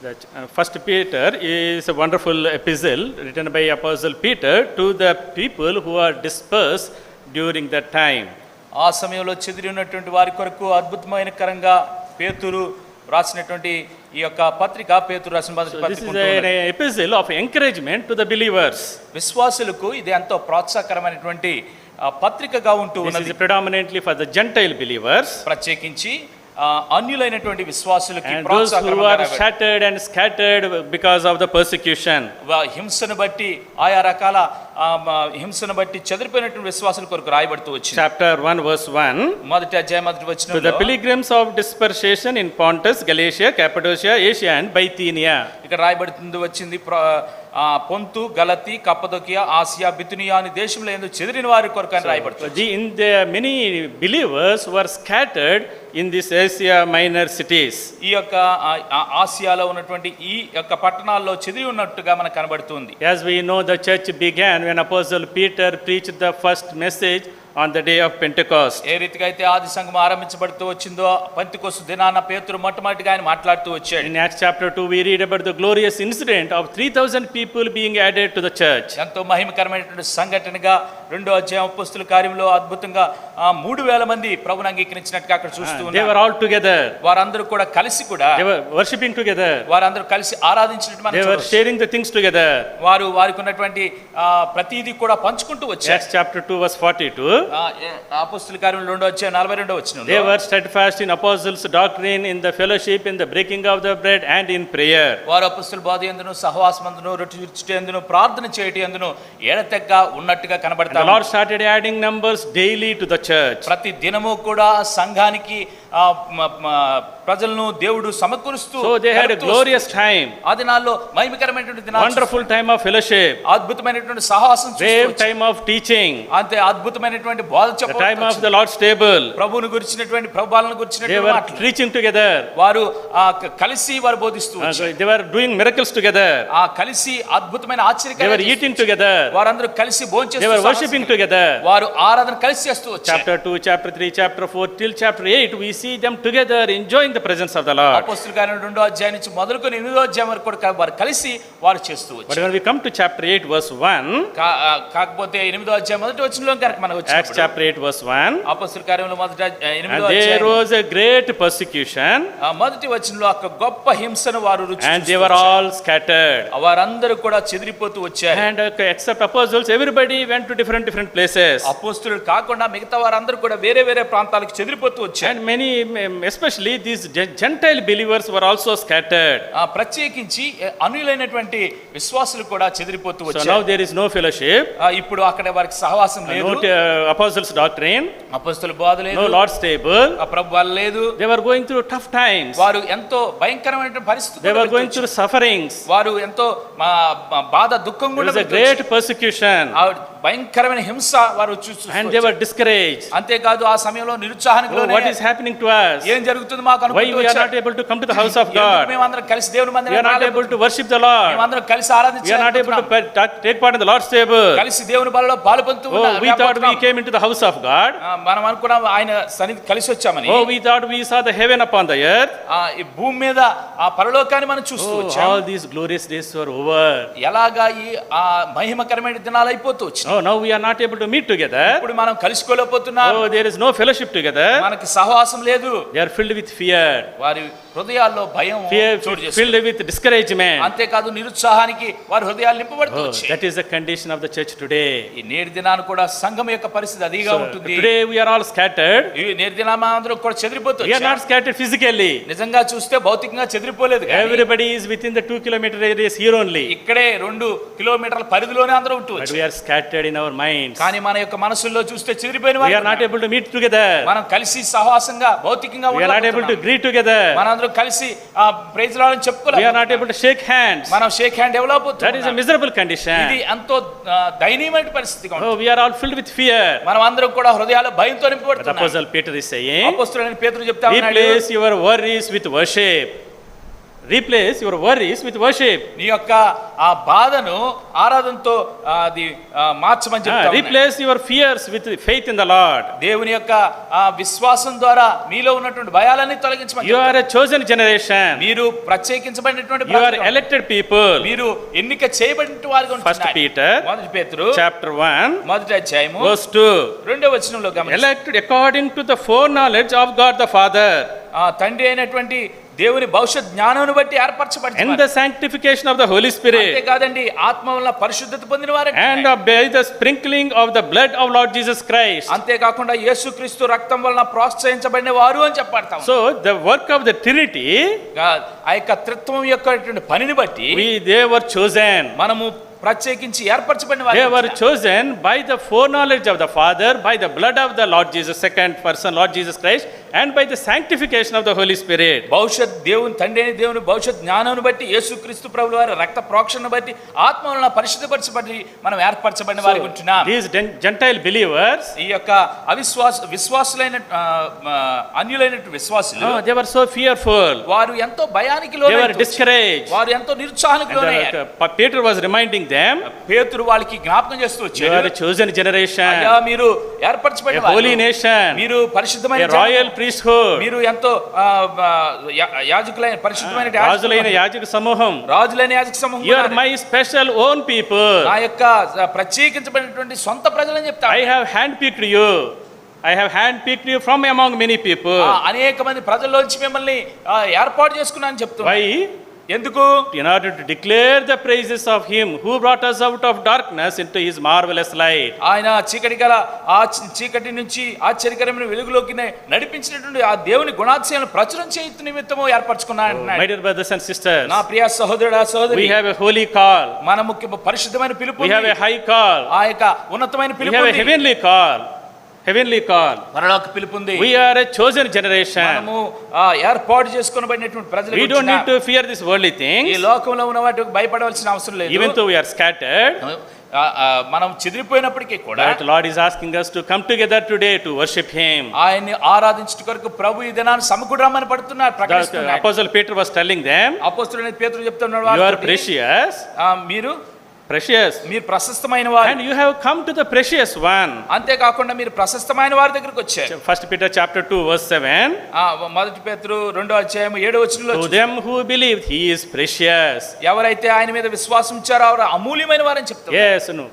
First Peter is a wonderful epistle written by Apostle Peter to the people who are dispersed during that time. ఆ సమయంలో చెదిరి ఉన్నటువంటి వారి కొరకు అద్భుతమైన కరంగా పేతురు రాసినటువంటి ఈ యొక్క పత్రిక పేతురు రాసిన మొదటి This is an epistle of encouragement to the believers. విశ్వాసులకు ఇది ఎంతో ప్రోత్సాహకరమైనటువంటి పత్రికగా ఉంటూ This ఉన్నది. is predominantly for the Gentile believers. ప్రత్యేకించి అన్యులైనటువంటి విశ్వాసులకి And those who are shattered and scattered because of the persecution. హింసను బట్టి ఆయా రకాల హింసను బట్టి చెదిరిపోయినటువంటి విశ్వాసుల కొరకు రాయబడుతూ వచ్చింది. Chapter 1 verse 1. మొదటి అధ్యాయం మొదటి వచనంలో To the pilgrims of dispersion in Pontus, Galatia, Cappadocia, Asia and Bithynia. ఇక్కడ రాయబడుతుంది వచ్చింది పొంతు గలతి కప్పదొకియా ఆసియా బితునియా అనే దేశంలో ఎందుకు చెదిరిన వారి కొరకు అని రాయబడుతుంది. In the many believers were scattered in this Asia minor cities. ఈ యొక్క ఆసియాలో ఉన్నటువంటి ఈ యొక్క పట్టణాల్లో చెదిరి ఉన్నట్టుగా మనకు కనబడుతుంది. As we know, the church began when Apostle Peter preached the first message on the day of Pentecost. ఏ రీతిగా అయితే ఆది సంఘం ఆరంభించబడుతూ వచ్చిందో పెంతెకొస్తు దినాన పేతురు మొట్టమొదటిగా ఆయన మాట్లాడుతూ వచ్చాడు. In Acts chapter 2 we read about the glorious incident of 3000 people being added to the church. ఎంతో మహిమకరమైనటువంటి సంఘటనగా రెండో అధ్యాయం అపొస్తలుల కార్యములో అద్భుతంగా 3000 మంది ప్రభువుని అంగీకరించినట్టుగా అక్కడ చూస్తూ ఉన్నాం. They were all together. వారందరూ కూడా కలిసి కూడా They were worshiping together. వారందరూ కలిసి ఆరాధించినట్టు మనం They were చూడవచ్చు. sharing the things together. వారికి ఉన్నటువంటి ప్రతిదీ కూడా పంచుకుంటూ వచ్చారు. Acts chapter 2 verse 42. అపొస్తలుల కార్యములు రెండో అధ్యాయం 42వ వచనంలో They were steadfast in apostles' doctrine, in the fellowship, in the breaking of the bread and in prayer. వారు అపొస్తలుల బోధ యందును సహవాసమందును రొట్టె విరుచుట యందును ప్రార్థన చేయట యందును ఎడతెగక ఉన్నట్టుగా The కనబడతారు. Lord started adding numbers daily to the church. ప్రతి దినము కూడా సంఘానికి ప్రజలను దేవుడు సమకూరుస్తూ So they had a glorious time. ఆ దినాల్లో మహిమకరమైనటువంటి దినాలు, Wonderful time of fellowship. అద్భుతమైనటువంటి సహవాసం Brave time of teaching. అంతే అద్భుతమైనటువంటి బోధ The time of the Lord's table. ప్రభువును గురించినటువంటి ప్రభువులను They గురించినటువంటి were మాటలు. preaching together. వారు కలిసి వారు బోధిస్తూ వచ్చారు. They were doing miracles together. కలిసి అద్భుతమైన They were ఆశ్చర్యకరమైన eating together. వారందరూ కలిసి భోంచేస్తూ They were worshiping together. వారు ఆరాధన కలిసి చేస్తూ వచ్చారు. Chapter 2, chapter 3, chapter 4 till chapter 8 we see them together enjoying the presence of the Lord. అపొస్తలుల కార్యములు రెండో అధ్యాయం నుంచి మొదలుకొని 8వ అధ్యాయం వరకు కూడా వారు కలిసి వారు చేస్తూ But వచ్చారు. when we come to chapter 8 verse 1, కాకపోతే 8వ అధ్యాయం మొదటి వచనంలో కనుక మనకు Acts వచ్చినప్పుడు chapter 8 verse 1, అపొస్తలుల కార్యములు మొదటి 8వ and there అధ్యాయం was a great persecution మొదటి వచనంలో ఒక గొప్ప హింసను వారు రుచి and they చూస్తూ were వచ్చారు. all scattered. వారందరూ కూడా చెదిరిపోతూ వచ్చారు. And except apostles, everybody went to different places. అపొస్తలులు కాకుండా మిగతా వారందరూ కూడా వేరే వేరే ప్రాంతాలకు చెదిరిపోతూ వచ్చారు. And many, especially these Gentile believers were also scattered. ప్రత్యేకించి అన్యులైనటువంటి విశ్వాసులు కూడా చెదిరిపోతూ So వచ్చారు. now there is no fellowship, ఇప్పుడు అక్కడ వారికి సహవాసం no లేదు, apostles' doctrine, అపొస్తలుల బోధ లేదు, no Lord's table. ప్రభు వల్ల లేదు. They were going through tough times. వారు ఎంతో భయంకరమైన పరిస్థితులు They were going through sufferings. వారు ఎంతో బాధ దుఃఖం There కూడా was a great persecution. భయంకరమైన హింస వారు చూస్తూ And they were discouraged. అంతేకాదు ఆ సమయంలో నిరుత్సాహానికి Oh, what లోనయ్యారు. is happening to us? ఏం జరుగుతుంది మాకు Why అనుకుంటూ we are వచ్చారు. not able to come to the house of ఎందుకు God? మేమందరం కలిసి దేవుని We are not మందిరానికి able to worship the Lord. మేమందరం కలిసి We are not ఆరాధించాలి. able to take part in the Lord's table. కలిసి దేవుని బలలో పాలుపంతు Oh, we thought we came into the house of God. మనం అనుకున్నాం ఆయన సన్నిధి కలిసి వచ్చామని. Oh, we thought we saw the heaven upon the earth. ఈ భూమి మీద ఆ పరలోకాన్ని మనం చూస్తూ Oh, వచ్చాం. all these glorious days were over. ఎలాగా ఈ మహిమకరమైన దినాలు అయిపోతూ వచ్చాయి. Oh, now we are not able to meet together. ఇప్పుడు మనం కలుసుకోలేకపోతున్నాం. Oh, there is no fellowship together. మనకి సహవాసం లేదు. They are filled with fear. వారి హృదయాల్లో భయం Fear చోటు చేసుకుంది. filled with discouragement. అంతేకాదు నిరుత్సాహానికి వారి హృదయాలు నింపబడుతూ Oh, వచ్చాయి. that is the condition of the church today. ఈ నేటి దినాన్ని కూడా సంఘం యొక్క పరిస్థితి అదిగా So, ఉంటుంది. today we are all scattered. ఈ నేటి దినాన్ని అందరూ కూడా చెదిరిపోతూ We are not వచ్చారు. scattered physically. నిజంగా చూస్తే భౌతికంగా చెదిరిపోలేదు కానీ Everybody is within the 2-kilometer radius here only. ఇక్కడే 2 కిలోమీటర్ల పరిధిలోనే అందరూ ఉంటూ But వచ్చారు. we are scattered in our minds. కానీ మన యొక్క మనసుల్లో చూస్తే చెదిరిపోయిన We are వారు not able to meet together. మనం కలిసి సహవాసంగా భౌతికంగా We are not able to ఉండలేకపోతున్నాం. greet together. మనందరం కలిసి ప్రైజ్ లార్డ్ అని We are చెప్పుకోలేం. not able to shake hands. మనం shake hand develop That is a miserable condition. ఇది ఎంతో దయనీయమైన పరిస్థితిగా ఉంది. Oh, we are all filled with fear. మనం అందరం కూడా హృదయాలు భయంతో But నింపబడుతున్నాం. Apostle Peter is saying, అపొస్తలుడైన పేతురు చెప్తా ఉన్నాడు, replace your worries with worship. replace your worries with worship. నీ యొక్క ఆ బాధను ఆరాధనతో అది మార్చమని చెప్తాను. Replace your fears with faith in the Lord. దేవుని యొక్క ఆ విశ్వాసం ద్వారా మీలో ఉన్నటువంటి భయాలన్నీ తొలగించమని. You are a chosen generation. మీరు ప్రత్యేకించబడినటువంటి You are elected people. మీరు ఎన్నిక చేయబడిన వారుగా First ఉంటున్నారు. Peter మొదటి పేతురు chapter 1 మొదటి అధ్యాయము verse 2. రెండవ వచనంలో గమనించండి. Elected according to the foreknowledge of God the Father తండ్రి అయినటువంటి దేవుని భవిష్యత్ జ్ఞానమును బట్టి ఏర్పరచబడింది. and the sanctification of the Holy Spirit అంతే కాదండి, ఆత్మ వలన పరిశుద్ధత పొందిన వారు. and by the sprinkling of the blood of Lord Jesus Christ. అంతే కాకుండా యేసుక్రీస్తు రక్తం వలన ప్రోత్సహించబడిన వారు అని చెప్పాడతాం. So the work of the Trinity, ఆ యొక్క త్రిత్వం యొక్క పనిని బట్టి they were chosen. మనము ప్రత్యేకించి ఏర్పరచబడిన They వారు. were chosen by the foreknowledge of the Father, by the blood of the Lord Jesus, second person Lord Jesus Christ, and by the sanctification of the Holy Spirit. భవిష్యత్ దేవుని తండ్రి అయిన దేవుని భవిష్యత్ జ్ఞానాన్ని బట్టి యేసుక్రీస్తు ప్రభువు వారి రక్త ప్రోక్షణను బట్టి ఆత్మ వలన పరిశుద్ధపరచబడి మనం ఏర్పరచబడిన వారు ఉంటున్నాం. These Gentile believers, ఈ యొక్క విశ్వాసులైన అన్యులైన విశ్వాసులు, they were so fearful. వారు ఎంతో భయానికి They were లోనయ్యారు. discouraged. వారు ఎంతో నిరుత్సాహానికి లోనయ్యారు. And Peter was reminding them, పేతురు వాళ్ళకి జ్ఞాపకం చేస్తూ you వచ్చాడు. are a chosen generation, అయ్యా మీరు ఏర్పరచబడిన a holy వారు, nation, మీరు పరిశుద్ధమైన a royal జనము, priesthood, మీరు ఎంతో యాజకులైన పరిశుద్ధమైన రాజులైన యాజక సమూహం. రాజులైన యాజక సమూహం, You are my special own people. నా యొక్క ప్రత్యేకించబడినటువంటి సొంత ప్రజలని చెప్తా. I have handpicked you. I have handpicked you from among many people. అనేక మంది ప్రజల్లోంచి మిమ్మల్ని ఏర్పాటు చేసుకున్నాను చెప్తున్నా. Why? ఎందుకు? In order to declare the praises of him who brought us out of darkness into his marvelous light. ఆయన చీకటి గల ఆ చీకటి నుంచి ఆశ్చర్యకరమైన వెలుగులోకి నడిపించినటువంటి ఆ దేవుని గుణాతిశయాలను ప్రచురం చేయు నిమిత్తము ఏర్పరచుకున్నాను అన్నాడు. My dear brothers and sisters, నా ప్రియ సహోదరుడా సహోదరి, we have a holy call. మన ముఖ్య పరిశుద్ధమైన పిలుపు We have ఉంది. a high call. ఆ యొక్క ఉన్నతమైన We పిలుపు have a ఉంది. heavenly call. Heavenly call. పరలోక పిలుపు ఉంది. We are a chosen generation. మనము ఏర్పాటు చేసుకొనబడినటువంటి ప్రజలు. We don't need to fear these worldly ఈ things. లోకంలో ఉన్న వాటికి భయపడవలసిన అవసరం లేదు. Even though we are scattered, మనం చెదిరిపోయినప్పటికీ కూడా but Lord is asking us to come together today to worship him. ఆయన్ని ఆరాధించుట కొరకు ప్రభు ఈ దినాన్ని సమకూడమని పడుతున్నారు, The ప్రకటిస్తున్నారు. Apostle Peter was telling them, అపోస్తలుడైన పేతురు చెప్తున్నాడు, you are వారితోటి, precious, మీరు precious, ప్రశస్తమైన వారు. and you have come to the precious one. అంతేకాకుండా మీరు ప్రశస్తమైన వారి దగ్గరికి వచ్చారు. First Peter chapter 2 verse 7. మొదటి పేతురు 2వ అధ్యాయం 7వ వచనంలో, To them who believe he is precious. ఎవరైతే ఆయన మీద విశ్వాసం ఉంచారో వారు అమూల్యమైన వారని చెప్తారు. Yes, no.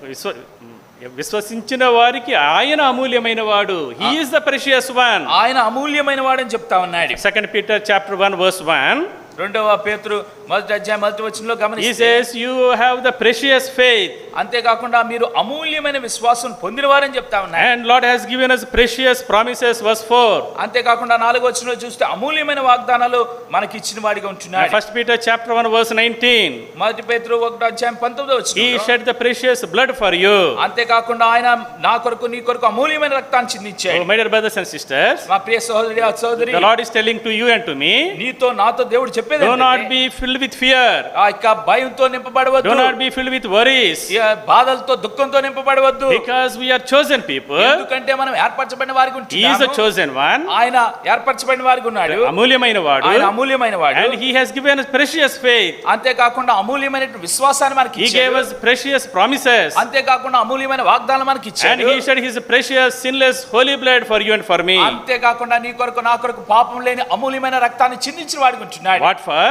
విశ్వసించిన వారికి ఆయన అమూల్యమైన వాడు. He is the precious one. ఆయన అమూల్యమైన వాడని చెప్తా ఉన్నాడు. Second Peter chapter 1 verse 1. 2వ పేతురు మొదటి అధ్యాయం మొదటి వచనంలో He గమనిస్తే, says you have the precious faith. అంతేకాకుండా మీరు అమూల్యమైన విశ్వాసం పొందినవారని చెప్తా ఉన్నారు. And Lord has given us precious promises verse 4. అంతేకాకుండా 4వ వచనంలో చూస్తే అమూల్యమైన వాగ్దానాలు మనకి ఇచ్చిన వాడిగా ఉంటున్నాడు. First Peter chapter 1 verse 19. మొదటి పేతురు 1వ అధ్యాయం 19వ He వచనం, shed the precious blood for you. అంతేకాకుండా ఆయన నా కొరకు నీ కొరకు అమూల్యమైన రక్తాన్ని చిందించాడు. Oh, my dear brothers and sisters, మా ప్రియ సహోదరి సహోదరి, the Lord is telling to you and to me, నీతో నాతో దేవుడు చెప్పేది do not be filled with fear. ఆ యొక్క భయంతో నింపబడవద్దు. Do not be filled with worries. ఈ బాధలతో దుఃఖంతో నింపబడవద్దు. Because we are chosen people. ఎందుకంటే మనం ఏర్పరచబడిన వారికి He is a chosen one. ఆయన ఏర్పరచబడిన వారికి ఉన్నాడు. అమూల్యమైన వాడు. ఆయన అమూల్యమైన వాడు. And he has given us precious faith. అంతేకాకుండా అమూల్యమైన విశ్వాసాన్ని మనకి He ఇచ్చాడు. gave us precious promises. అంతేకాకుండా అమూల్యమైన వాగ్దానాలు మనకి And ఇచ్చాడు. he shed his precious sinless holy blood for you and for me. అంతేకాకుండా నీ కొరకు నా కొరకు పాపం లేని అమూల్యమైన రక్తాన్ని చిందించిన వాడికి ఉంటున్నాడు. What for?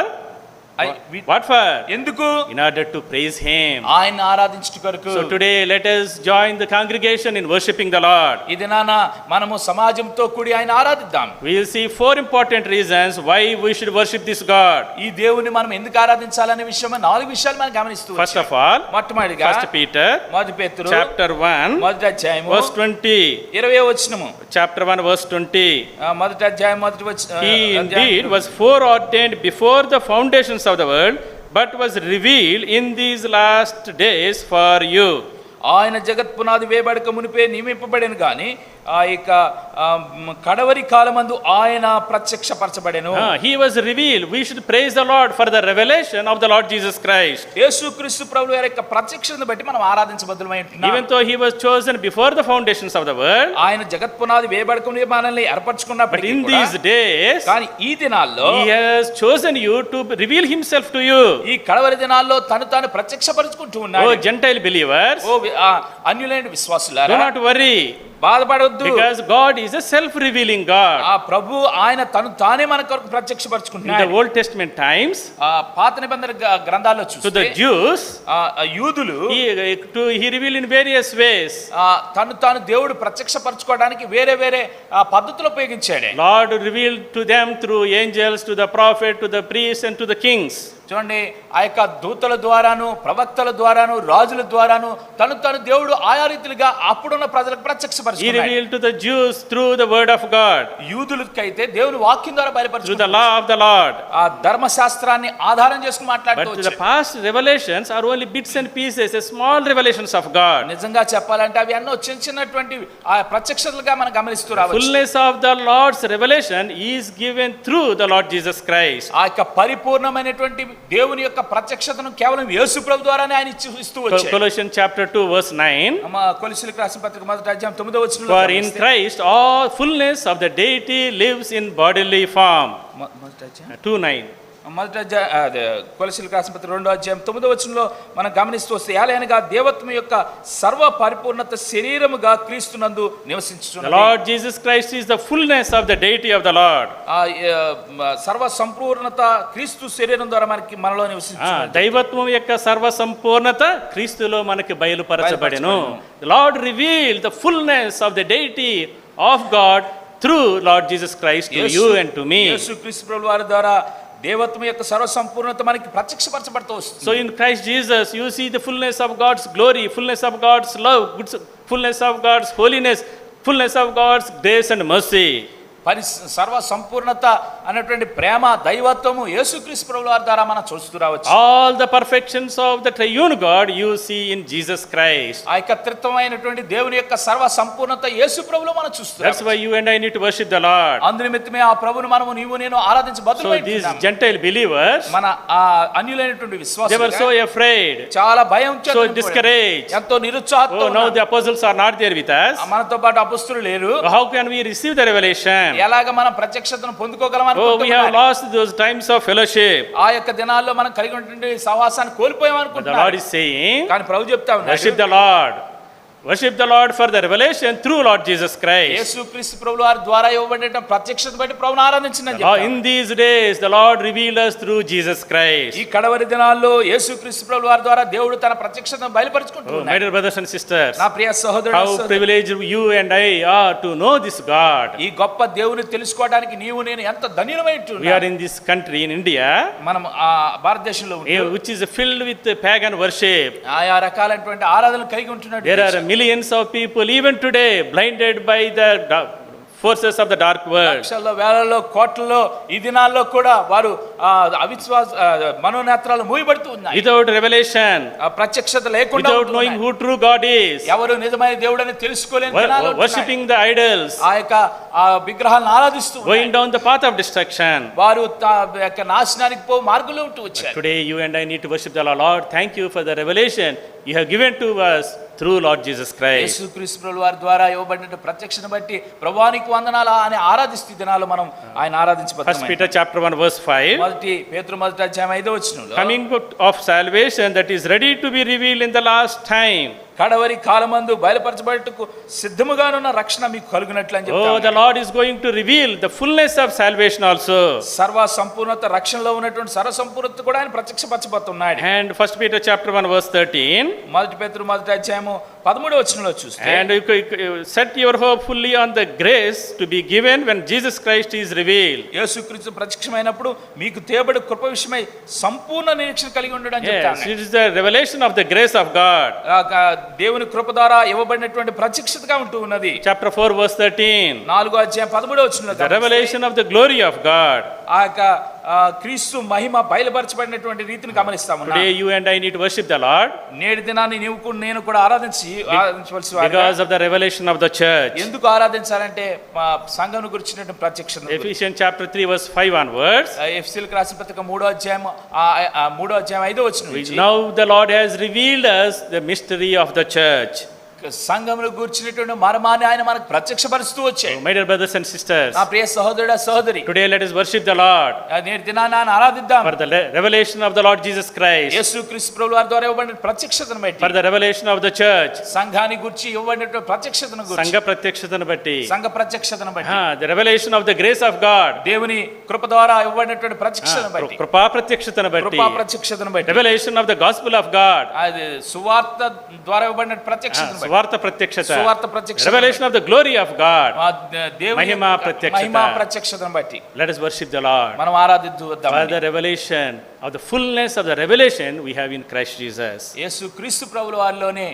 What for? ఎందుకు? In order to praise him. ఆయన ఆరాధించుట కొరకు. So today let us join the congregation in worshiping the Lord. ఈ దినాన మనము సమాజంతో కూడి ఆయన ఆరాధిద్దాం. We will see 4 important reasons why we should worship this God. ఈ దేవుని మనం ఎందుకు ఆరాధించాలనే విషయం 4 విషయాలు మనం గమనిస్తూ వచ్చాం. First of all, మొట్టమొదటిగా First Peter మొదటి పేతురు chapter 1 మొదటి అధ్యాయము verse 20. 20వ వచనము. Chapter 1 verse 20. మొదటి అధ్యాయం మొదటి వచనం. He indeed was foreordained before the foundations of the world, but was revealed in these last days for you. ఆయన జగత్ పునాది వేయబడక మునిపే నియమింపబడెను గాని ఆ యొక్క కడవరి కాలమందు ఆయన ప్రత్యక్షపరచబడెను. He was revealed. We should praise the Lord for the revelation of the Lord Jesus Christ. యేసుక్రీస్తు ప్రభువు వారి యొక్క ప్రత్యక్షతను బట్టి మనం ఆరాధించబద్దులమై ఉంటున్నాం. Even though he was chosen before the foundations of the world, ఆయన జగత్పునాది వేయబడక ముందే మనల్ని but ఏర్పరచుకున్నప్పటికీ in కూడా, these days, కానీ ఈ దినాల్లో he has chosen you to reveal himself to you. ఈ కడవరి దినాల్లో తను తాను ప్రత్యక్షపరుచుకుంటూ Oh, ఉన్నాడు. Gentile believers, ఓ అన్యులైన do విశ్వాసులారా, not worry, బాధపడవద్దు. because God is a self-revealing God. ఆ ప్రభు ఆయన తను తానే మన కొరకు In the ప్రత్యక్షపరుచుకుంటున్నాడు. Old Testament times, పాత నిబంధన గ్రంథాల్లో to చూస్తే the Jews, యూదులు he revealed in various ways. తను తాను దేవుడు ప్రత్యక్షపరచుకోవడానికి వేరే వేరే పద్ధతులు ఉపయోగించాడు. Lord revealed to them through angels, to the prophet, to the priests, and to the kings. చూడండి, ఆ యొక్క దూతల ద్వారాను, ప్రవక్తల ద్వారాను, రాజుల ద్వారాను తను దేవుడు ఆయా రీతిగా అప్పుడున్న ప్రజలకు He ప్రత్యక్షపరచుకున్నాడు. revealed to the Jews through the word of God, యూదులకైతే దేవుని వాక్యం ద్వారా through the బయలుపరచుకున్నాడు. law of the Lord. ఆ ధర్మశాస్త్రాన్ని ఆధారం చేసుకుని మాట్లాడుతూ But the వచ్చాడు. past revelations are only bits and pieces, a small revelations of God. నిజంగా చెప్పాలంటే అవి ఎన్నో చిన్నటువంటి ఆ ప్రత్యక్షతలుగా మనం గమనిస్తూ రావచ్చు. Fullness of the Lord's revelation is given through the Lord Jesus Christ. ఆ యొక్క పరిపూర్ణమైనటువంటి దేవుని యొక్క ప్రత్యక్షతను కేవలం యేసు ప్రభు ద్వారానే ఆయన ఇస్తూ వచ్చాడు. Colossians chapter 2 verse 9. కొలస్సీయులకు రాసిన పత్రిక 1:9 వచనంలో For in Christ all fullness of the deity lives in bodily form. 2:9. కొలస్సీయులకు రాసిన పత్రిక 2:9 వచనంలో మనం గమనిస్తూ వస్తే, ఏలయనగా దేవత్వం యొక్క సర్వ పరిపూర్ణత శరీరముగా క్రీస్తునందు The నివసించుచున్నది. Lord Jesus Christ is the fullness of the deity of the Lord. సర్వ సంపూర్ణత క్రీస్తు శరీరం ద్వారా మనలో నివసించుచున్నది. దైవత్వం యొక్క సర్వ సంపూర్ణత క్రీస్తులో మనకి బయలుపరచబడెను. The Lord revealed the fullness of the deity of God through Lord Jesus Christ to you and to me. యేసుక్రీస్తు ప్రభువు వారి ద్వారా దేవత్వం యొక్క సర్వ సంపూర్ణత మనకి ప్రత్యక్షపరచబడుతూ వస్తుంది. So in Christ Jesus you see the fullness of God's glory, fullness of God's love, fullness of God's holiness, fullness of God's grace and mercy. సర్వ సంపూర్ణత అనేటువంటి ప్రేమ, దైవత్వము యేసుక్రీస్తు ప్రభువు వారి ద్వారా మనం చూస్తూ రావచ్చు. All the perfections of the triune God you see in Jesus Christ. ఆ యొక్క త్రిత్వమైనటువంటి దేవుని యొక్క సర్వ సంపూర్ణత యేసు ప్రభువులో మనం చూస్తూ That's why you and I need to worship the Lord. అందునిమిత్తమే ఆ ప్రభువును మనము నీవు నేను ఆరాధించబద్దులమై So these ఉంటున్నాము. Gentile believers, మన ఆ అన్యులైనటువంటి they were విశ్వాసులు so afraid, చాలా భయం so discouraged. ఎంతో నిరుత్సాహంతో Oh, now the apostles are not there with us. మనతో పాటు అపొస్తలులు లేరు. How can we receive the revelation? ఎలాగ మనం ప్రత్యక్షతను పొందుకోగలం Oh, we have అనుకుంటున్నారు. lost those times of fellowship. ఆ యొక్క దినాల్లో మనం కలిగి ఉన్నటువంటి సహవాసాన్ని కోల్పోయాం But the Lord అనుకుంటున్నారు. is saying, కానీ ప్రభు చెప్తా worship ఉన్నాడు, the Lord. Worship the Lord for the revelation through Lord Jesus Christ. యేసుక్రీస్తు ప్రభువు వారి ద్వారా ఇవ్వబడిన ప్రత్యక్షత బట్టి ప్రభువును ఆరాధించండి అని చెప్తాడు. In these days, the Lord revealed us through Jesus Christ. ఈ కడవరి దినాల్లో యేసుక్రీస్తు ప్రభువు వారి ద్వారా దేవుడు తన ప్రత్యక్షతను Oh, బయలుపరుచుకుంటున్నాడు. my dear brothers and sisters, నా ప్రియ సహోదరుడు, how privileged you and I are to know this God. ఈ గొప్ప దేవుని తెలుసుకోవడానికి నీవు నేను ఎంత ధన్యులమై We ఉంటున్నాం. are in this country, in India, మనం ఆ భారతదేశంలో ఉంటూ which is filled with pagan worship. ఆయా రకాలైనటువంటి ఆరాధనలు కలిగి ఉంటున్నాడు. There are millions of people even today blinded by the forces of the dark world. లక్షల్లో, వేలలో, కోట్లలో ఈ దినాల్లో కూడా వారు అవిశ్వాస మనోనేత్రాలు మూయబడుతూ ఉన్నాయి. Without revelation, ప్రత్యక్షత లేకుండా without knowing who true God is, ఎవరు నిజమైన దేవుడని తెలుసుకోలేని దినాలు ఉంటున్నాయి. worshipping the idols, ఆ యొక్క విగ్రహాలను ఆరాధిస్తూ going down the path of destruction. వారు యొక్క నాశనానికి పో మార్గంలో ఉంటూ వచ్చారు. Today you and I need to worship the Lord. Lord, thank you for the revelation you have given to us through Lord Jesus Christ. యేసుక్రీస్తు ప్రభువు వారి ద్వారా ఇవ్వబడిన ప్రత్యక్షను బట్టి ప్రభువానికి వందనాలు అని ఆరాధిస్తూ దినాలు మనం ఆయన ఆరాధించబడతాం. 1 Peter chapter 1 verse 5. మొదటి పేతురు 1:5 వచనంలో Coming of salvation that is ready to be revealed in the last time. కడవరి కాలమందు బయలుపరచబడటకు సిద్ధముగానున్న రక్షణ మీకు కలుగునట్లు అని Oh, the చెప్తారు. Lord is going to reveal the fullness of salvation also. సర్వ సంపూర్ణత, రక్షణలో ఉన్నటువంటి సర్వ సంపూర్ణత కూడా ఆయన ప్రత్యక్షపరచబోతున్నాడు. And 1 Peter chapter 1 verse 13. మొదటి పేతురు 1:13 వచనంలో చూస్తే, And you set your hope fully on the grace to be given when Jesus Christ is revealed. యేసుక్రీస్తు ప్రత్యక్షమైనప్పుడు మీకు తేబడి కృప విషయమై సంపూర్ణ నిరీక్షణ కలిగి ఉండడం అని Yes, చెప్తాను. it is the revelation of the grace of God. దేవుని కృప ద్వారా ఇవ్వబడినటువంటి ప్రత్యక్షతగా ఉంటూ ఉన్నది. Chapter 4 verse 13. 4వ అధ్యాయం 13వ వచనంలో The revelation of the glory of God. ఆ యొక్క క్రీస్తు మహిమ బయలుపరచబడినటువంటి రీతిని గమనిస్తాము. Today you and I need to worship the Lord నేటి దినాన్ని నేను కూడా ఆరాధించవలసి వారిగా. because of the revelation of the church. ఎందుకు ఆరాధించాలంటే సంఘమును గురించినటువంటి ప్రత్యక్షత. Ephesians chapter 3 verse 5 onwards. ఎఫెసీయులకు రాసిన పత్రిక 3వ అధ్యాయం 5వ వచనం నుంచి, Now the Lord has revealed us the mystery of the church. సంఘమును గురించినటువంటి మర్మాన్ని ఆయన మనకు ప్రత్యక్షపరుస్తూ వచ్చాడు. My dear brothers and sisters, నా ప్రియ సహోదరుడా సహోదరి, today let us worship the Lord నేటి దినాన్ని ఆయన ఆరాధిద్దాం. for the revelation of the Lord Jesus Christ, యేసుక్రీస్తు ప్రభువు వారి ద్వారా ఇవ్వబడిన ప్రత్యక్షతను బట్టి, for the revelation of the church, సంఘాన్ని గురించి ఇవ్వబడినటువంటి ప్రత్యక్షతను గురించి, సంఘ ప్రత్యక్షతను బట్టి, సంఘ ప్రత్యక్షతను బట్టి, the revelation of the grace of God, దేవుని కృప ద్వారా ఇవ్వబడినటువంటి ప్రత్యక్షతను బట్టి, కృపా ప్రత్యక్షతను బట్టి, కృపా ప్రత్యక్షతను బట్టి, revelation of the gospel of God, అది సువార్త ద్వారా ఇవ్వబడిన ప్రత్యక్షతను బట్టి, సువార్త ప్రత్యక్షత, సువార్త ప్రత్యక్షత, revelation of the glory of God, దేవుని మహిమా ప్రత్యక్షత. మహిమా ప్రత్యక్షతను బట్టి let us worship the Lord మనం ఆరాధిద్దాం. for the revelation of the fullness of the revelation we have in Christ Jesus. యేసుక్రీస్తు ప్రభువు వారిలోనే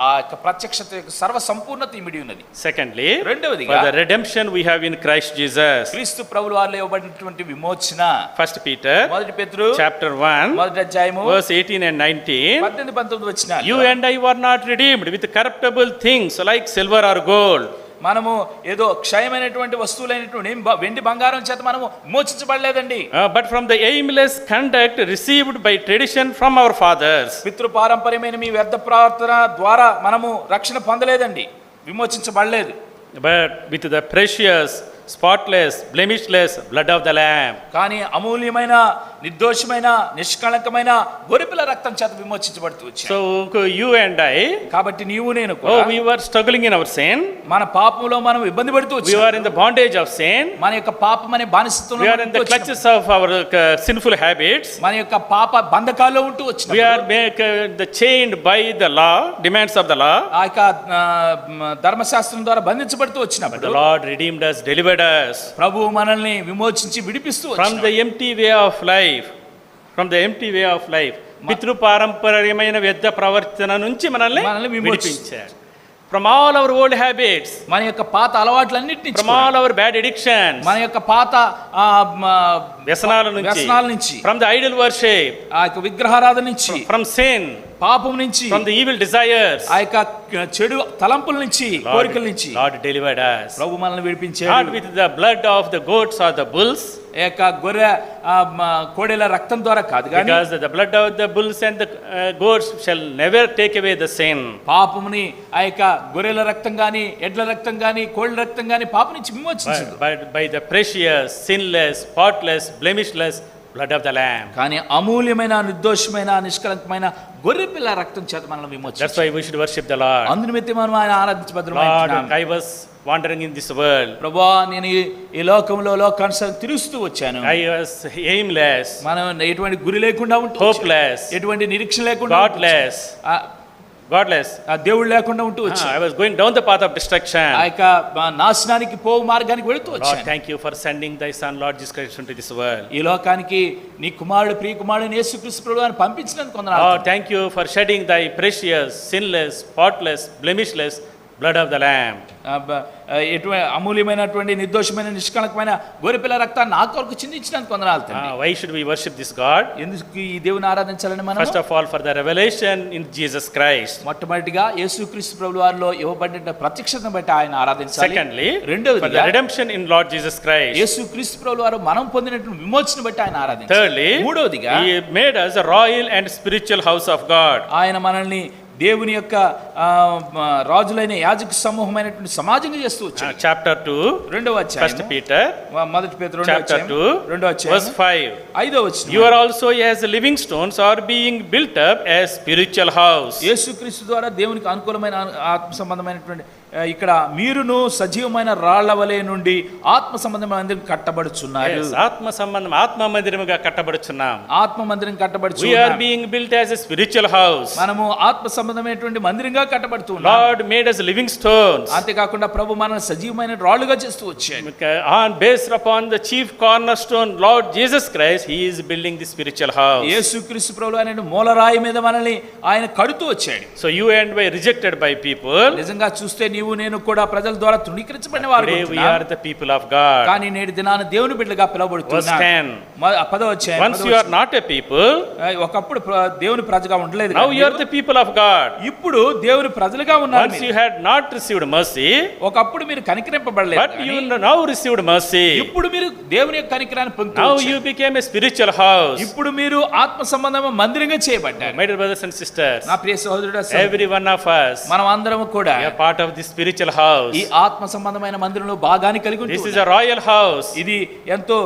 ఆ యొక్క ప్రత్యక్షత యొక్క సర్వ సంపూర్ణత ఇమిడి ఉన్నది. Secondly, రెండవదిగా, for the redemption we have in Christ Jesus. క్రీస్తు ప్రభువు వారిలో ఇవ్వబడినటువంటి విమోచన. 1 Peter మొదటి పేతురు chapter 1 మొదటి అధ్యాయము verse 18 and 19. 18 19 వచనాలు, You and I were not redeemed with corruptible things like silver or gold, మనము ఏదో క్షయమైనటువంటి వస్తువులైనటువంటి వెండి బంగారం చేత మనము విమోచించబడలేదండి, but from the aimless conduct received by tradition from our fathers. పితృ పారంపర్యమైన మీ వ్యర్థ ప్రార్థన ద్వారా మనము రక్షణ పొందలేదండి, విమోచించబడలేదు. But with the precious, spotless, blemishless blood of the Lamb. కానీ అమూల్యమైన, నిర్దోషమైన, నిష్కళంకమైన గొర్రెపిల్ల రక్తం చేత విమోచించబడుతూ వచ్చాం. So you and I, కాబట్టి నీవు నేను కూడా we were struggling in our sin. మన పాపంలో మనం ఇబ్బంది పడుతూ We వచ్చాం. were in the bondage of sin. మన యొక్క పాపం అనే బానిసత్వంలో We are in the clutches of our sinful habits. మన యొక్క పాప బంధకాల్లో ఉంటూ వచ్చిన We are chained by the law, demands of the law. ఆ యొక్క ధర్మశాస్త్రం ద్వారా బంధించబడుతూ వచ్చినప్పుడు The Lord redeemed us, delivered us ప్రభువు మనల్ని విమోచించి విడిపిస్తూ from వచ్చాడు. the empty way of life. From the empty way of life. పితృ పారంపర్యమైన వ్యర్థ ప్రవర్తన నుంచి మనల్ని విడిపించాడు. From all our old habits, మన యొక్క పాత అలవాట్లన్నిటిని, from all our bad addictions, మన యొక్క పాత వ్యసనాల వ్యసనాల నుంచి, from the idol worship, ఆ యొక్క విగ్రహారాధన నుంచి, from sin, పాపం నుంచి, from the evil desires, ఆ యొక్క చెడు తలంపుల నుంచి, కోరికల నుంచి Lord delivered us. ప్రభు మనల్ని విడిపించాడు. Not with the blood of the goats or the bulls, ఆ యొక్క గొర్రె కోడెల రక్తం ద్వారా కాదు, కానీ because the blood of the bulls and the goats shall never take away the sin. పాపముని ఆ యొక్క గొర్రెల రక్తం గాని, ఎడ్ల రక్తం గాని, కోళ్ళ రక్తం గాని పాపం నుంచి విమోచించదు. But by the precious, sinless, spotless, blemishless blood of the Lamb. కానీ అమూల్యమైన, నిర్దోషమైన, నిష్కలంకమైన గొర్రెపిల్ల రక్తం చేత మనల్ని విమోచించాడు. That's why we should worship the Lord. అందునిమిత్తం మనం ఆయన Lord, ఆరాధించబద్దులమైనాం. I was wandering in this world. ప్రభువా, నేను ఈ లోకంలో లోకానుసారం తిరుగుతూ వచ్చాను. I was aimless, మనం ఎటువంటి గురి లేకుండా ఉంటూ వచ్చాం. hopeless, ఎటువంటి నిరీక్షణ లేకుండా ఉంటూ godless, వచ్చాం. godless. ఆ దేవుడు లేకుండా ఉంటూ వచ్చాం. I was going down the path of destruction. ఆ యొక్క నాశనానికి పోవు మార్గానికి వెళుతూ Lord, వచ్చాను. thank you for sending thy son Lord Jesus Christ into this world. ఈ లోకానికి నీ కుమారుడు, ప్రియ కుమారుడు యేసుక్రీస్తు ప్రభువుని పంపించినందుకు వందనాలు. Lord, thank you for shedding thy precious, sinless, spotless, blemishless blood of the Lamb. ఎటువంటి అమూల్యమైనటువంటి, నిర్దోషమైన, నిష్కళంకమైన గొర్రెపిల్ల రక్తాన్ని నా కొరకు చిందించినందుకు వందనాలు తండ్రి. Why should we worship this God? ఎందుకు ఈ దేవుని ఆరాధించాలని మనం? First of all, for the revelation in Jesus Christ. మొట్టమొదటిగా యేసుక్రీస్తు ప్రభువు వారిలో ఇవ్వబడిన ప్రత్యక్షతను బట్టి ఆయన ఆరాధించాలి. Secondly, for the రెండవదిగా redemption in Lord Jesus Christ. యేసుక్రీస్తు ప్రభువు వారు మనం పొందినటువంటి విమోచన బట్టి ఆయన ఆరాధించాలి. Thirdly, మూడవదిగా he made us a royal and spiritual house of God. ఆయన మనల్ని దేవుని యొక్క రాజులైన యాజక సమూహమైనటువంటి సమాజంగా చేస్తూ వచ్చాడు. Chapter 2, రెండవ 1 అధ్యాయం, Peter, మొదటి పేతురు chapter 2, రెండవ verse అధ్యాయం 5. 5వ వచనం. You are also as living stones are being built up as spiritual house. యేసుక్రీస్తు ద్వారా దేవునికి అనుకూలమైన ఆత్మ సంబంధమైనటువంటి ఇక్కడ మీరును సజీవమైన రాళ్ల వలె నుండి ఆత్మ సంబంధమైన మందిరం కట్టబడుచున్నారు. Yes, ఆత్మ సంబంధం, ఆత్మ మందిరముగా కట్టబడుచున్నాం. ఆత్మ మందిరం We కట్టబడుచున్నాం. are being built as a spiritual house. మనము ఆత్మ సంబంధమైనటువంటి మందిరంగా కట్టబడుతున్నాం. Lord made us living stones. అంతేకాకుండా ప్రభు మనల్ని సజీవమైన రాళ్లుగా చేస్తూ వచ్చాడు. Based upon the chief cornerstone Lord Jesus Christ, he is building the spiritual house. యేసుక్రీస్తు ప్రభువు అనే మూలరాయి మీద మనల్ని ఆయన కడుతూ వచ్చాడు. So you and I rejected by people. నిజంగా చూస్తే నీవు నేను కూడా ప్రజల ద్వారా తృణీకరించబడిన వారు Today we are the people of God. కానీ నేటి దినాన దేవుని బిడ్డలుగా Verse పిలువబడుతున్నాం. 10. 10వ అధ్యాయం. Once you are not a people, ఒకప్పుడు దేవుని ప్రజగా ఉండలేదు, now you are the people of God. ఇప్పుడు దేవుని ప్రజలుగా ఉన్నారు. Once you had not received mercy, ఒకప్పుడు మీరు కనికరింపబడలేదు, but you now received mercy. ఇప్పుడు మీరు దేవుని యొక్క కనికరాన్ని Now పొందుతున్నారు. you became a spiritual house. ఇప్పుడు మీరు ఆత్మ సంబంధమైన మందిరంగా చేయబడ్డారు. My dear brothers and sisters, నా ప్రియ సహోదరుడా, every one of us, మనం అందరం కూడా we are part of this spiritual house. ఈ ఆత్మ సంబంధమైన మందిరంలో భాగాన్ని కలిగి This ఉంటాం. is a royal house. ఇది ఎంతో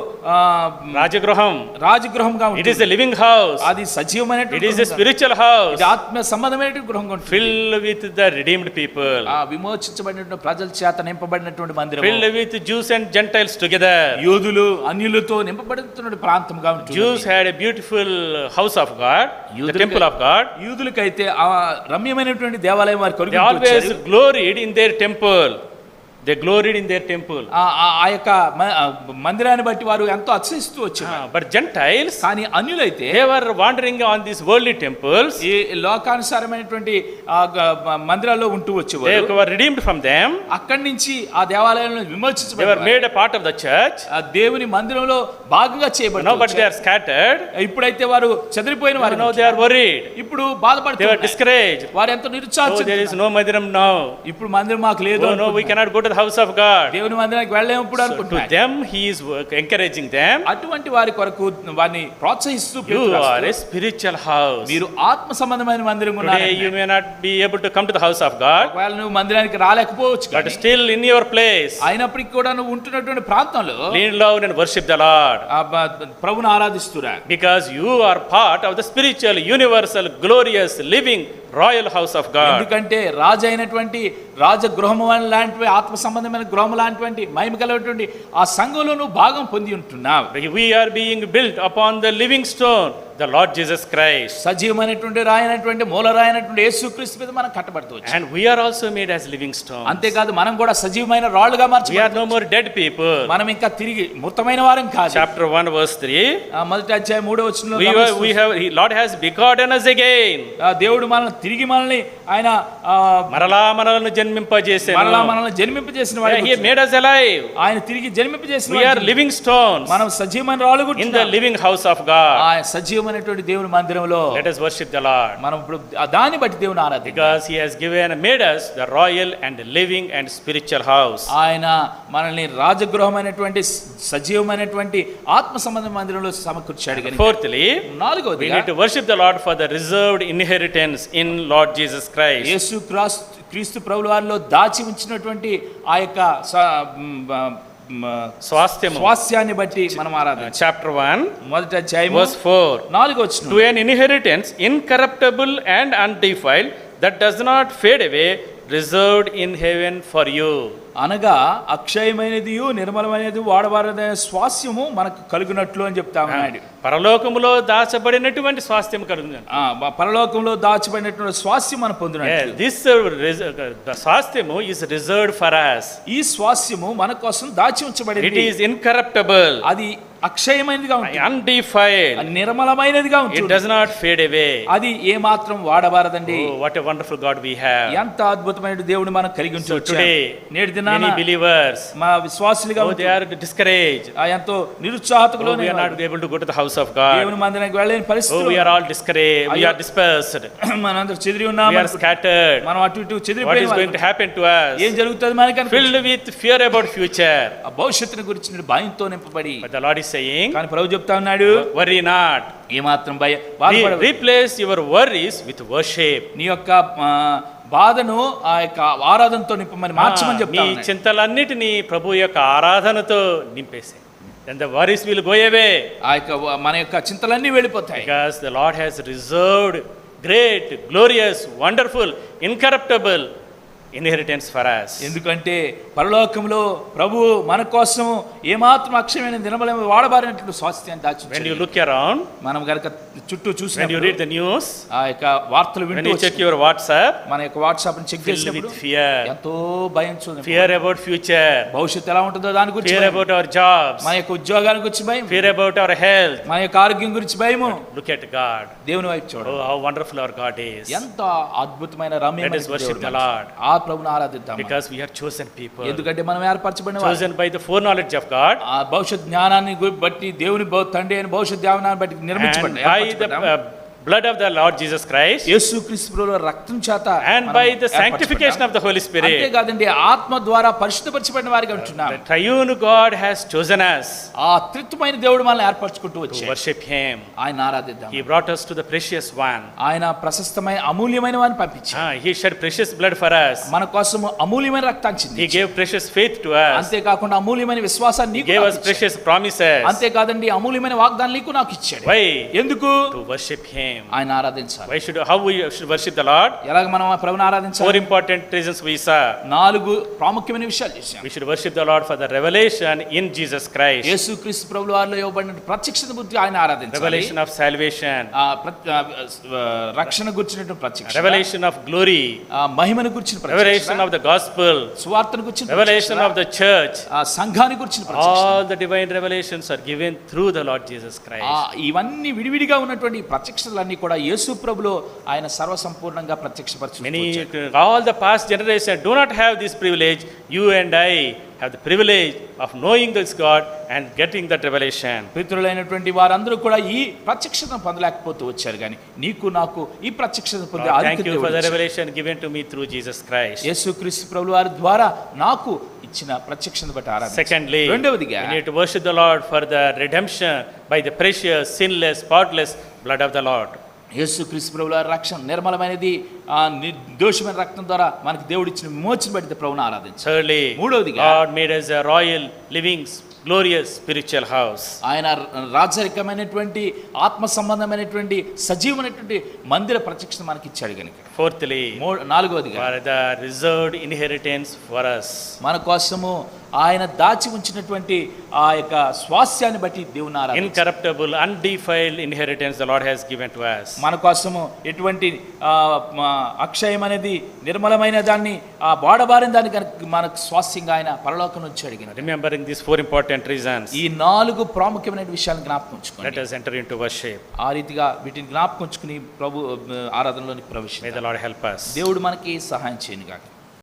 Rajagruham. రాజగృహంగా It ఉంటుంది. is a living house. అది సజీవమైనటువంటి It is a గృహంగా. spiritual house ఇది ఆత్మ సంబంధమైనటువంటి గృహంగా ఉంటుంది. filled with the redeemed people, ఆ విమోచించబడినటువంటి ప్రజల చేత నింపబడినటువంటి మందిరం, filled with Jews and Gentiles together. యూదులు అన్యులతో నింపబడుతున్న ప్రాంతంగా ఉంటుంది. Jews had a beautiful house of God, the temple of God. యూదులకైతే ఆ రమ్యమైనటువంటి దేవాలయం వారు They కొరకు always gloried in their temple. They gloried in their temple. ఆ యొక్క మందిరాన్ని బట్టి వారు ఎంతో అతిశయిస్తూ వచ్చారు. But Gentiles, కానీ అన్యులైతే they were wandering on these worldly temples. ఈ లోకానుసారమైనటువంటి మందిరాల్లో ఉంటూ They వచ్చేవారు. were redeemed from them. అక్కడి నుంచి ఆ దేవాలయంలో They were విమోచించబడ్డారు. made a part of the church. ఆ దేవుని మందిరంలో భాగంగా Now, చేయబడ్డారు. but they are scattered. ఇప్పుడైతే వారు చెదిరిపోయిన వారు, Now they are worried. ఇప్పుడు They were బాధపడుతున్నారు. discouraged. వారు ఎంతో Oh, there is నిరుత్సాహం. no Mandiram now. ఇప్పుడు మందిరం మాకు లేదు Oh, no, we cannot go to the house of God. దేవుని మందిరానికి వెళ్ళలేము ఇప్పుడు So to అనుకుంటున్నారు. them, he is encouraging them. అటువంటి వారి కొరకు వారిని ప్రోత్సహిస్తూ You పేతురు are రాస్తూ, a spiritual house. మీరు ఆత్మ సంబంధమైన మందిరం Today you may not be able to come to the house of God, ఒకవేళ నువ్వు మందిరానికి రాలేకపోవచ్చు, but కానీ still in your place, అయినప్పటికీ కూడా నువ్వు ఉంటున్నటువంటి ప్రాంతంలో lean loud and worship the Lord. ప్రభుని ఆరాధిస్తురా. Because you are part of the spiritual, universal, glorious, living, royal house of God. ఎందుకంటే రాజు అయినటువంటి రాజగృహము లాంటివి ఆత్మ సంబంధమైన గృహము లాంటివంటి మహిమ కలిగినటువంటి ఆ సంఘంలో నువ్వు భాగం పొంది ఉంటున్నావు. We are being built upon the living stone, the Lord Jesus Christ. సజీవమైనటువంటి రాయనటువంటి మూలరాయనటువంటి యేసుక్రీస్తు మీద మనం కట్టబడుతూ వచ్చాం. And we are also made as living stones. అంతేకాదు మనం కూడా సజీవమైన రాళ్ళుగా We are మార్చబడ్డాం. no more dead people. మనం ఇంకా తిరిగి మృతమైన వారం కాదు. Chapter 1 verse 3. మొదటి అధ్యాయం 3వ వచనంలో Lord has begotten us again. దేవుడు మనల్ని ఆయన మరలా మనలను జన్మింపజేసెను. మనల్ని జన్మింపజేసిన Yeah, వాడు, he made us alive. ఆయన తిరిగి జన్మింపజేసిన We are వాడు. living stones మనం సజీవమైన రాళ్ళు in the living house of God. ఆ సజీవమైనటువంటి దేవుని మందిరంలో Let us worship the Lord, మనం ఇప్పుడు దాన్ని బట్టి దేవుని ఆరాధిద్దాం. because he has made us the royal and living and spiritual house. ఆయన మనల్ని రాజగృహమైనటువంటి సజీవమైనటువంటి ఆత్మ సంబంధ మందిరంలో సమకూర్చాడు గనుక. Fourthly, we నాలుగవదిగా need to worship the Lord for the reserved inheritance in Lord Jesus Christ. యేసు క్రీస్తు ప్రభుల వారిలో దాచి ఉంచినటువంటి ఆ యొక్క స్వాస్థ్యాన్ని బట్టి మనం ఆరాధించాలి. Chapter 1 మొదటి అధ్యాయం verse 4. 4వ వచనం. To an inheritance incorruptible and undefiled, that does not fade away, reserved in heaven for you. అనగా అక్షయమైనది నిర్మలమైనది వాడబారదైన స్వాస్థ్యము మనకు కలుగునట్లు అని చెప్తా ఉన్నాడు. పరలోకములో దాచబడినటువంటి స్వాస్థ్యం కలుగుతుంది. పరలోకంలో దాచబడినటువంటి స్వాస్థ్యం మనం పొందినట్లు. This the స్వాస్థ్యము is reserved for us. ఈ స్వాస్థ్యము మన కోసం దాచి It ఉంచబడింది. is incorruptible, అది అక్షయమైనదిగా ఉంటుంది, undefiled. అది నిర్మలమైనదిగా It ఉంటుంది, does not fade away. అది ఏ మాత్రం వాడబారదండి. Oh, what a wonderful God we have. ఎంత అద్భుతమైన దేవుని మనం కలిగి So ఉంచవచ్చు. today, నేటి దినాన many believers, మా విశ్వాసులుగా they are discouraged. ఎంతో నిరుత్సాహకులు Oh, we are not able to go to the house of God. దేవుని మందిరానికి వెళ్ళలేని Oh, పరిస్థితులు, we are all discouraged. We are dispersed. మనందరూ చెదిరి We ఉన్నాము, are scattered. మనం అటు ఇటు What చెదిరిపోయిన is going to happen to us? ఏం జరుగుతుంది మనకి అనిపించదు. Filled with fear about future. ఆ భవిష్యత్తుని గురించి భయంతో నింపబడి, But the Lord is saying, కానీ ప్రభు చెప్తా ఉన్నాడు, worry not. ఏమాత్రం బాధపడవద్దు. Replace your worries with worship. నీ యొక్క బాధను ఆ యొక్క ఆరాధనతో నింపమని మార్చమని చెప్తా మీ ఉన్నాడు. చింతలన్నిటినీ ప్రభు యొక్క ఆరాధనతో నింపేసి. Then the worries will go away. ఆ యొక్క మన యొక్క చింతలన్నీ వెళ్ళిపోతాయి. Because the Lord has reserved great, glorious, wonderful, incorruptible inheritance for us. ఎందుకంటే పరలోకంలో ప్రభు మన కోసం ఏమాత్రం అక్షయమైన దినబలమైన వాడబారినటువంటి స్వాస్థ్యాన్ని దాచి When you look around, మనం గనక చుట్టూ when you చూసినప్పుడు, read the news, ఆ యొక్క వార్తలు when వింటూ you check your WhatsApp, మన యొక్క వాట్సాప్ ని చెక్ filled చేసినప్పుడు with fear. ఎంతో భయం చూడండి. Fear about future. భవిష్యత్తు ఎలా ఉంటుందో దాని గురించి Fear భయం. about our jobs. మన యొక్క ఉద్యోగాల గురించి భయం, Fear about our health. మన యొక్క ఆరోగ్యం గురించి భయము. Look at God. దేవుని వైపు చూడండి, Oh, how wonderful our God is. ఎంత అద్భుతమైన Let us రమ్యమైన worship దేవుడు the మనసు. Lord. ఆ ప్రభుని ఆరాధిద్దాం. Because we are chosen people, ఎందుకంటే మనం ఏర్పరచబడిన వారు. chosen by the foreknowledge of God, ఆ భవిష్యత్ జ్ఞానాన్ని బట్టి దేవుని తండ్రి అయిన భవిష్యత్ జ్ఞానాన్ని బట్టి and నిర్మించబడ్డాం. by the blood of the Lord Jesus Christ, యేసుక్రీస్తు ప్రభువు రక్తం చేత and by the sanctification of the Holy Spirit. అంతేకాదండి ఆత్మ ద్వారా పరిశుద్ధపరచబడిన వారిగా ఉంటున్నాం. The triune God has chosen us ఆ త్రిత్వమైన దేవుడు మనల్ని ఏర్పరచుకుంటూ to వచ్చాడు. worship Him. ఆయన ఆరాధిద్దాం. He brought us to the precious one. ఆయన ప్రశస్తమైన అమూల్యమైన వారిని పంపించాడు. He shed precious blood for us. మన కోసం అమూల్యమైన రక్తాన్ని చిందించాడు. He gave precious faith to us. అంతేకాకుండా అమూల్యమైన విశ్వాసాన్ని He gave us precious promises. అంతేకాదండి అమూల్యమైన వాగ్దానాలు నీకు నాకు ఇచ్చాడు. Why? ఎందుకు? To worship Him. ఆయన ఆరాధించాలి. How we should worship the Lord? ఎలాగ మనం ప్రభువుని ఆరాధించాలి? 4 important reasons we saw. 4 ప్రాముఖ్యమైన విషయాలు చూసాం. We should worship the Lord for the revelation in Jesus Christ. యేసుక్రీస్తు ప్రభువు వారిలో ఇవ్వబడిన ప్రత్యక్షత బుద్ధి ఆయన ఆరాధించాలి. Revelation of salvation. రక్షణ గురించినటువంటి ప్రత్యక్షత. Revelation of glory. మహిమను గురించిన ప్రత్యక్షత. Revelation of the gospel. సువార్తను గురించిన ప్రత్యక్షత. Revelation of the church. సంఘాన్ని గురించిన ప్రత్యక్షత. All the divine revelations are given through the Lord Jesus Christ. ఇవన్నీ విడివిడిగా ఉన్నటువంటి ప్రత్యక్షతలన్నీ కూడా యేసు ప్రభులో ఆయన సర్వసంపూర్ణంగా ప్రత్యక్షపరచుకుంటున్నారు. All the past generations do not have this privilege. You and I have the privilege of knowing this God and getting that revelation. పితరులైనటువంటి వారందరూ కూడా ఈ ప్రత్యక్షతను పొందలేకపోతూ వచ్చారు, కానీ నీకు నాకు ఈ ప్రత్యక్షత పొందే Thank you for the revelation given to me through Jesus Christ. యేసుక్రీస్తు ప్రభువు వారి ద్వారా నాకు ఇచ్చిన ప్రత్యక్షతను బట్టి ఆరాధించాలి. Secondly, రెండవదిగా we need to worship the Lord for the redemption by the precious, sinless, spotless blood of the Lord. యేసుక్రీస్తు ప్రభువుల రక్షణ నిర్మలమైనది, నిర్దోషమైన రక్తం ద్వారా మనకి దేవుడు ఇచ్చిన విమోచన బట్టి ప్రభువుని ఆరాధించాలి. Thirdly, మూడవదిగా God made us a royal, living, glorious spiritual house. ఆయన రాజరికమైనటువంటి ఆత్మ సంబంధమైనటువంటి సజీవమైనటువంటి మందిర ప్రత్యక్షత మనకి ఇచ్చాడు కనుక. Fourthly, నాలుగవదిగా for the reserved inheritance for us. మన కోసము ఆయన దాచి ఉంచినటువంటి ఆ యొక్క స్వాస్థ్యాన్ని బట్టి దేవుని ఆరాధించాలి. Incorruptible, undefiled inheritance the Lord has given to us. మన కోసము ఎటువంటి అక్షయం అనేది నిర్మలమైన దాన్ని వాడబారిన దాన్ని కనుక మనకు స్వాస్థ్యంగా ఆయన పరలోకం ఉంచాడు కనుక. Remembering these 4 important reasons, ఈ 4 ప్రాముఖ్యమైన విషయాలను జ్ఞాపకం ఉంచుకోండి. let us enter into worship. ఆ రీతిగా వీటిని జ్ఞాపకం ఉంచుకుని ప్రభు ఆరాధనలోనికి ప్రవేశించాలి. May the Lord help us. దేవుడు మనకి సహాయం చేయను గాక.